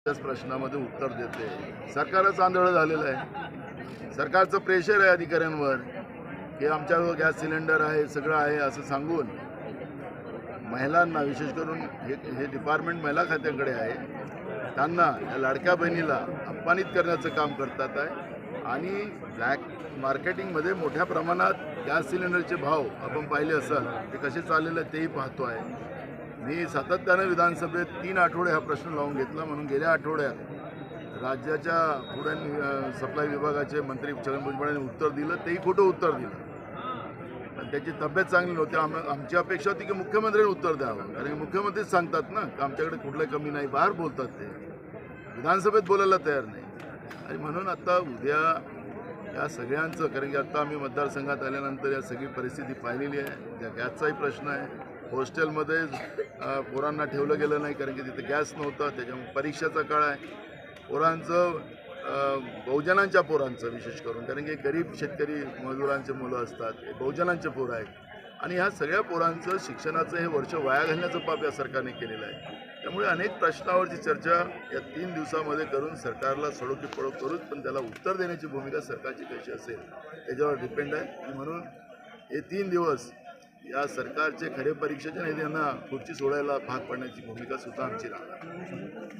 त्याच प्रश्नामध्ये उत्तर देते. सरकारच आंधळं झालेलं आहे. सरकारचं प्रेशर आहे अधिकाऱ्यांवर की आमच्याजवळ गॅस सिलेंडर आहे, सगळं आहे असं सांगून महिलांना, विशेष करून हे डिपार्टमेंट महिला खात्याकडे आहे, त्यांना या लाडक्या बहिणीला अपमानित करण्याचं काम करतात आहे. आणि ब्लॅक मार्केटिंगमध्ये मोठ्या प्रमाणात गॅस सिलेंडरचे भाव आपण पाहिले असाल ते कसे चाललेले तेही पाहतो आहे. मी सातत्यानं विधानसभेत 3 आठवडे हा प्रश्न लावून घेतला. म्हणून गेल्या आठवड्यात राज्याच्या फूड अँड सप्लाय विभागाचे मंत्री छगन भुजबळ यांनी उत्तर दिलं, तेही खोटं उत्तर दिलं. पण त्याची तब्येत चांगली नव्हती. आमची अपेक्षा होती की मुख्यमंत्र्यांनी उत्तर द्यावं, कारण की मुख्यमंत्रीच सांगतात ना की आमच्याकडे कुठलंही कमी नाही. बाहेर बोलतात ते, विधानसभेत बोलायला तयार नाही. आणि म्हणून आता उद्या या सगळ्यांचं, कारण की आता आम्ही मतदारसंघात आल्यानंतर या सगळी परिस्थिती पाहिलेली आहे. त्या गॅसचाही प्रश्न आहे. हॉस्टेलमध्ये पोरांना ठेवलं गेलं नाही कारण की तिथे गॅस नव्हता. त्याच्यामुळे परीक्षेचा काळ आहे. पोरांचं, बहुजनांच्या पोरांचं विशेष करून, कारण की गरीब शेतकरी मजुरांचे मुलं असतात, हे बहुजनांचे पोरं आहेत. आणि ह्या सगळ्या पोरांचं शिक्षणाचं हे वर्ष वाया घालण्याचं पाप या सरकारने केलेलं आहे. त्यामुळे अनेक प्रश्नावरची चर्चा या 3 दिवसामध्ये करून सरकारला सडोकी पडो करूच, पण त्याला उत्तर देण्याची भूमिका सरकारची कशी असेल त्याच्यावर डिपेंड आहे. आणि म्हणून हे 3 दिवस या सरकारचे खरे परीक्षेचे नाही, त्यांना खुर्ची सोडायला भाग पडण्याची भूमिका सुद्धा आमची राहणार.